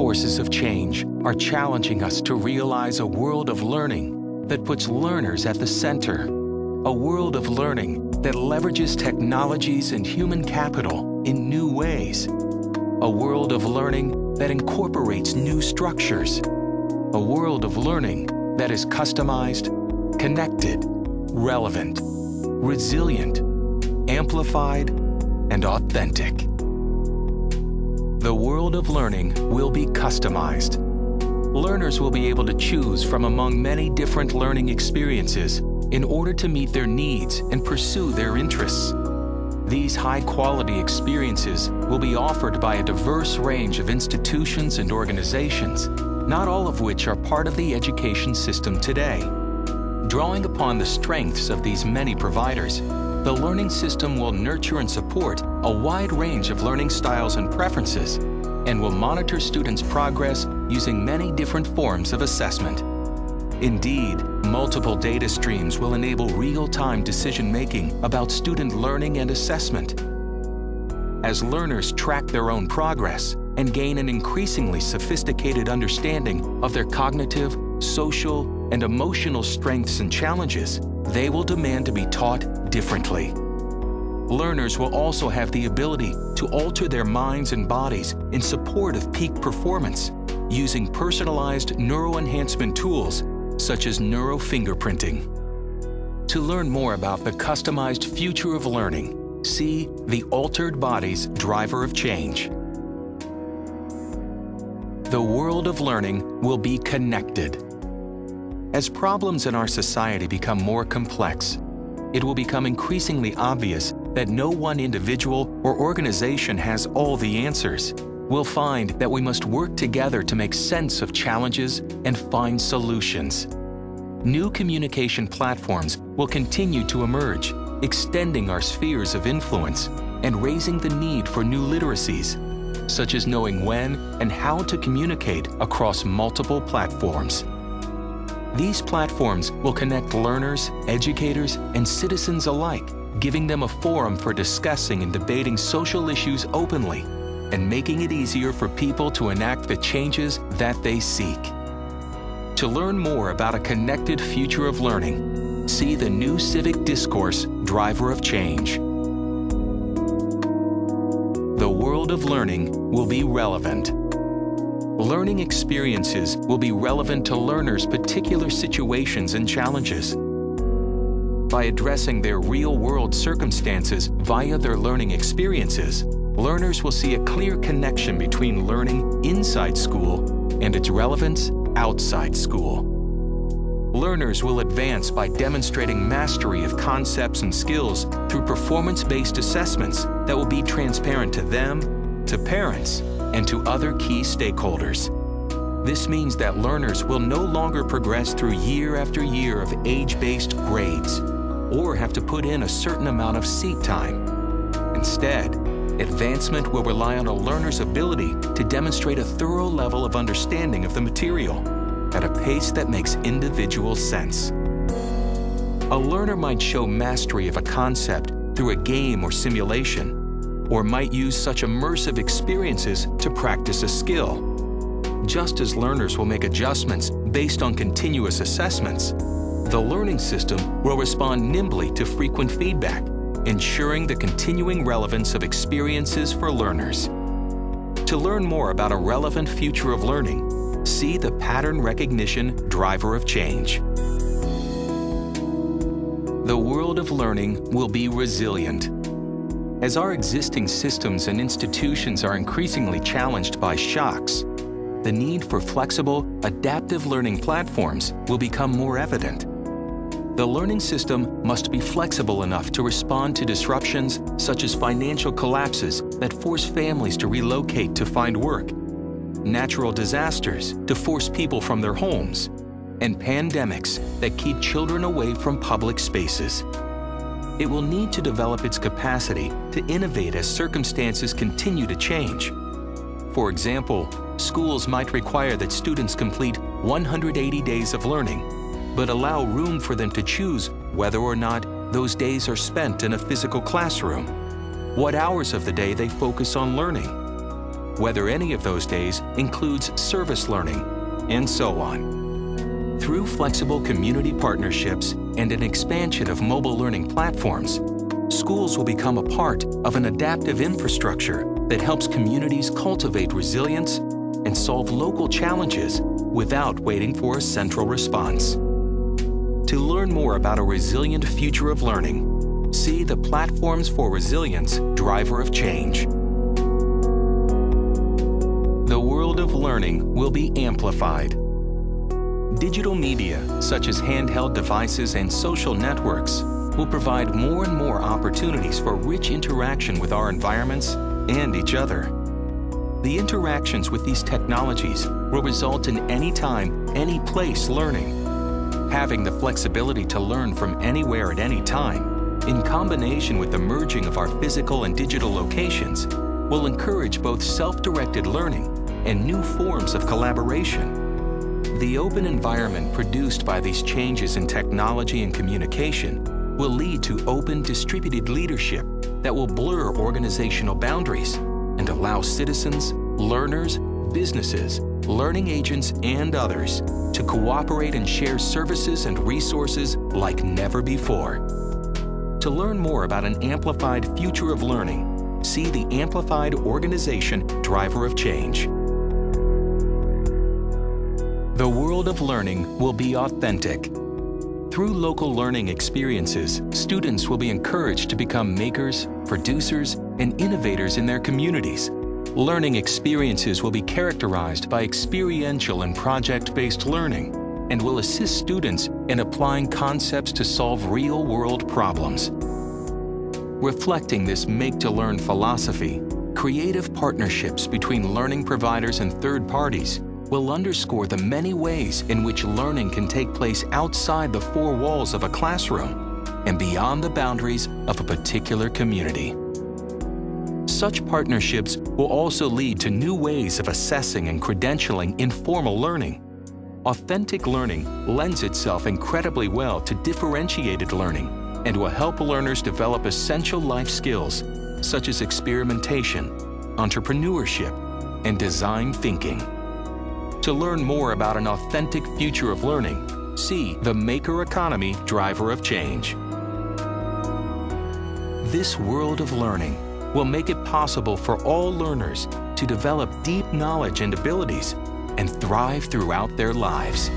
forces of change are challenging us to realize a world of learning that puts learners at the center. A world of learning that leverages technologies and human capital in new ways. A world of learning that incorporates new structures. A world of learning that is customized, connected, relevant, resilient, amplified, and authentic. The world of learning will be customized. Learners will be able to choose from among many different learning experiences in order to meet their needs and pursue their interests. These high-quality experiences will be offered by a diverse range of institutions and organizations, not all of which are part of the education system today. Drawing upon the strengths of these many providers, the learning system will nurture and support a wide range of learning styles and preferences, and will monitor students' progress using many different forms of assessment. Indeed, multiple data streams will enable real-time decision-making about student learning and assessment. As learners track their own progress and gain an increasingly sophisticated understanding of their cognitive, social, and emotional strengths and challenges, they will demand to be taught differently. Learners will also have the ability to alter their minds and bodies in support of peak performance using personalized neuroenhancement tools such as neurofingerprinting. To learn more about the customized future of learning, see The Altered Bodies Driver of Change. The world of learning will be connected. As problems in our society become more complex, it will become increasingly obvious that no one individual or organization has all the answers. We'll find that we must work together to make sense of challenges and find solutions. New communication platforms will continue to emerge, extending our spheres of influence and raising the need for new literacies, such as knowing when and how to communicate across multiple platforms. These platforms will connect learners, educators, and citizens alike, giving them a forum for discussing and debating social issues openly and making it easier for people to enact the changes that they seek. To learn more about a connected future of learning, see the New Civic Discourse Driver of Change. The world of learning will be relevant. Learning experiences will be relevant to learners' particular situations and challenges. By addressing their real-world circumstances via their learning experiences, learners will see a clear connection between learning inside school and its relevance outside school. Learners will advance by demonstrating mastery of concepts and skills through performance-based assessments that will be transparent to them, to parents, and to other key stakeholders. This means that learners will no longer progress through year after year of age-based grades or have to put in a certain amount of seat time. Instead, advancement will rely on a learner's ability to demonstrate a thorough level of understanding of the material at a pace that makes individual sense. A learner might show mastery of a concept through a game or simulation, or might use such immersive experiences to practice a skill. Just as learners will make adjustments based on continuous assessments, the learning system will respond nimbly to frequent feedback, ensuring the continuing relevance of experiences for learners. To learn more about a relevant future of learning, see the Pattern Recognition Driver of Change. The world of learning will be resilient. As our existing systems and institutions are increasingly challenged by shocks, the need for flexible, adaptive learning platforms will become more evident. The learning system must be flexible enough to respond to disruptions such as financial collapses that force families to relocate to find work, natural disasters to force people from their homes, and pandemics that keep children away from public spaces. It will need to develop its capacity to innovate as circumstances continue to change. For example, schools might require that students complete 180 days of learning, but allow room for them to choose whether or not those days are spent in a physical classroom, what hours of the day they focus on learning, whether any of those days includes service learning, and so on. Through flexible community partnerships and an expansion of mobile learning platforms, schools will become a part of an adaptive infrastructure that helps communities cultivate resilience and solve local challenges without waiting for a central response. To learn more about a resilient future of learning, see the Platforms for Resilience Driver of Change. The world of learning will be amplified. Digital media, such as handheld devices and social networks, will provide more and more opportunities for rich interaction with our environments and each other. The interactions with these technologies will result in anytime, any place learning. Having the flexibility to learn from anywhere at any time, in combination with the merging of our physical and digital locations, will encourage both self-directed learning and new forms of collaboration. The open environment produced by these changes in technology and communication will lead to open, distributed leadership that will blur organizational boundaries and allow citizens, learners, businesses, learning agents, and others to cooperate and share services and resources like never before. To learn more about an amplified future of learning, see the Amplified Organization Driver of Change. The world of learning will be authentic. Through local learning experiences, students will be encouraged to become makers, producers, and innovators in their communities. Learning experiences will be characterized by experiential and project-based learning and will assist students in applying concepts to solve real-world problems. Reflecting this make-to-learn philosophy, creative partnerships between learning providers and third parties will underscore the many ways in which learning can take place outside the four walls of a classroom and beyond the boundaries of a particular community. Such partnerships will also lead to new ways of assessing and credentialing informal learning. Authentic learning lends itself incredibly well to differentiated learning and will help learners develop essential life skills such as experimentation, entrepreneurship, and design thinking. To learn more about an authentic future of learning, see the Maker Economy Driver of Change. This world of learning will make it possible for all learners to develop deep knowledge and abilities and thrive throughout their lives.